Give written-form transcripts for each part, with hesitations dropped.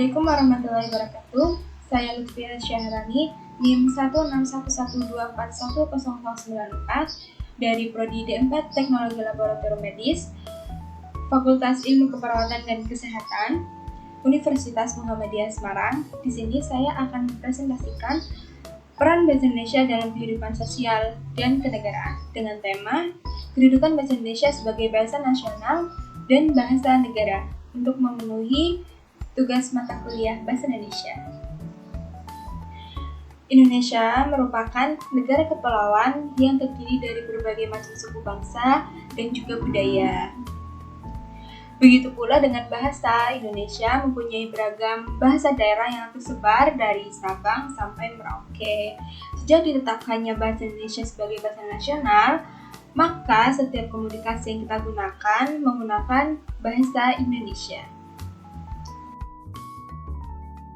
Assalamualaikum warahmatullahi wabarakatuh. Saya Lutfia Syahrani, NIM 16112410094 dari Prodi D4 Teknologi Laboratorium Medis, Fakultas Ilmu Keperawatan dan Kesehatan, Universitas Muhammadiyah Semarang. Di sini saya akan mempresentasikan peran bahasa Indonesia dalam kehidupan sosial dan kenegaraan dengan tema kedudukan bahasa Indonesia sebagai bahasa nasional dan bahasa negara untuk memenuhi tugas mata kuliah bahasa Indonesia. Indonesia merupakan negara kepulauan yang terdiri dari berbagai macam suku bangsa dan juga budaya. Begitu pula dengan bahasa, Indonesia mempunyai beragam bahasa daerah yang tersebar dari Sabang sampai Merauke. Sejak ditetapkannya bahasa Indonesia sebagai bahasa nasional, maka setiap komunikasi yang kita gunakan menggunakan bahasa Indonesia.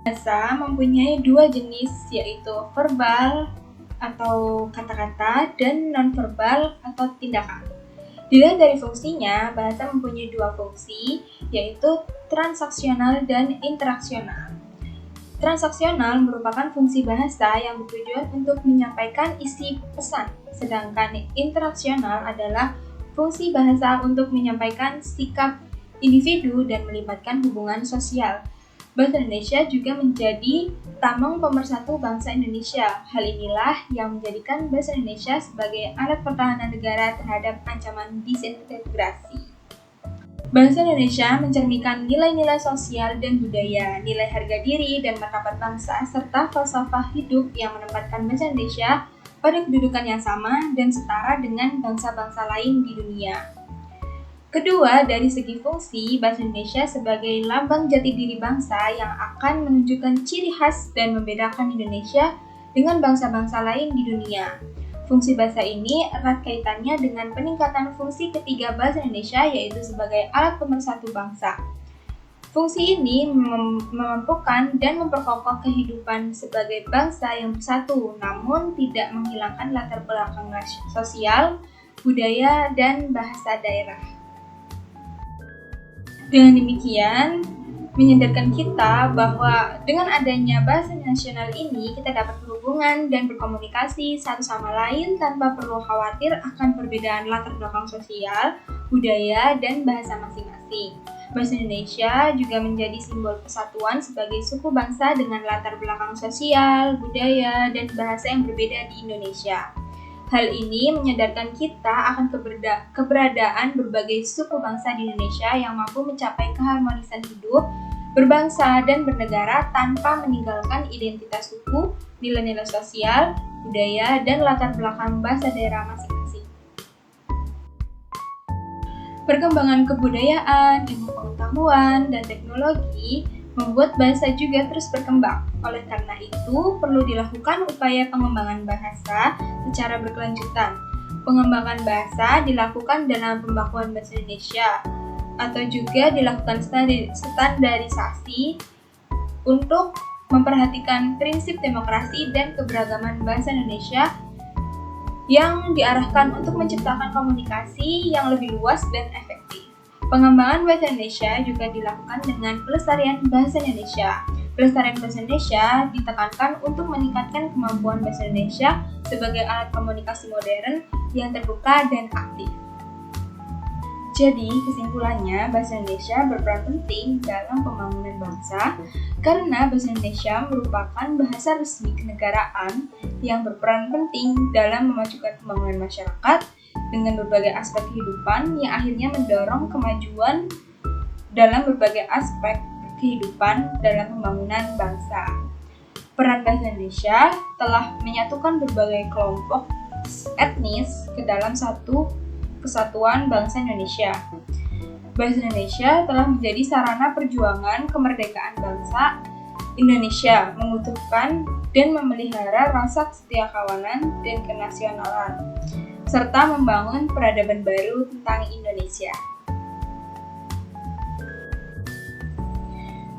Bahasa mempunyai dua jenis, yaitu verbal atau kata-kata dan non-verbal atau tindakan. Dilihat dari fungsinya, bahasa mempunyai dua fungsi, yaitu transaksional dan interaksional. Transaksional merupakan fungsi bahasa yang bertujuan untuk menyampaikan isi pesan, sedangkan interaksional adalah fungsi bahasa untuk menyampaikan sikap individu dan melibatkan hubungan sosial. Bahasa Indonesia juga menjadi tameng pemersatu bangsa Indonesia. Hal inilah yang menjadikan bahasa Indonesia sebagai alat pertahanan negara terhadap ancaman disintegrasi. Bahasa Indonesia mencerminkan nilai-nilai sosial dan budaya, nilai harga diri dan martabat bangsa, serta falsafah hidup yang menempatkan bahasa Indonesia pada kedudukan yang sama dan setara dengan bangsa-bangsa lain di dunia. Kedua, dari segi fungsi, bahasa Indonesia sebagai lambang jati diri bangsa yang akan menunjukkan ciri khas dan membedakan Indonesia dengan bangsa-bangsa lain di dunia. Fungsi bahasa ini erat kaitannya dengan peningkatan fungsi ketiga bahasa Indonesia, yaitu sebagai alat pemersatu bangsa. Fungsi ini memampukan dan memperkokoh kehidupan sebagai bangsa yang bersatu, namun tidak menghilangkan latar belakang sosial, budaya, dan bahasa daerah. Dengan demikian, menyadarkan kita bahwa dengan adanya bahasa nasional ini, kita dapat berhubungan dan berkomunikasi satu sama lain tanpa perlu khawatir akan perbedaan latar belakang sosial, budaya, dan bahasa masing-masing. Bahasa Indonesia juga menjadi simbol persatuan sebagai suku bangsa dengan latar belakang sosial, budaya, dan bahasa yang berbeda di Indonesia. Hal ini menyadarkan kita akan keberadaan berbagai suku bangsa di Indonesia yang mampu mencapai keharmonisan hidup, berbangsa, dan bernegara tanpa meninggalkan identitas suku, nilai-nilai sosial, budaya, dan latar belakang bahasa daerah masing-masing. Perkembangan kebudayaan, ilmu pengetahuan, dan teknologi membuat bahasa juga terus berkembang. Oleh karena itu, perlu dilakukan upaya pengembangan bahasa secara berkelanjutan. Pengembangan bahasa dilakukan dalam pembakuan bahasa Indonesia atau juga dilakukan standarisasi untuk memperhatikan prinsip demokrasi dan keberagaman bahasa Indonesia yang diarahkan untuk menciptakan komunikasi yang lebih luas dan efektif. Pengembangan bahasa Indonesia juga dilakukan dengan pelestarian bahasa Indonesia. Pelestarian bahasa Indonesia ditekankan untuk meningkatkan kemampuan bahasa Indonesia sebagai alat komunikasi modern yang terbuka dan aktif. Jadi, kesimpulannya, bahasa Indonesia berperan penting dalam pembangunan bangsa karena bahasa Indonesia merupakan bahasa resmi kenegaraan yang berperan penting dalam memajukan pembangunan masyarakat dengan berbagai aspek kehidupan yang akhirnya mendorong kemajuan dalam berbagai aspek kehidupan dalam pembangunan bangsa. Peran bahasa Indonesia telah menyatukan berbagai kelompok etnis ke dalam satu kesatuan bangsa Indonesia. Bahasa Indonesia telah menjadi sarana perjuangan kemerdekaan bangsa Indonesia, mengutuhkan dan memelihara rasa kesetiakawanan dan kenasionalan, serta membangun peradaban baru tentang Indonesia.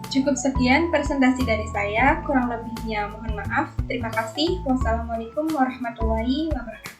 Cukup sekian presentasi dari saya, kurang lebihnya mohon maaf. Terima kasih. Wassalamualaikum warahmatullahi wabarakatuh.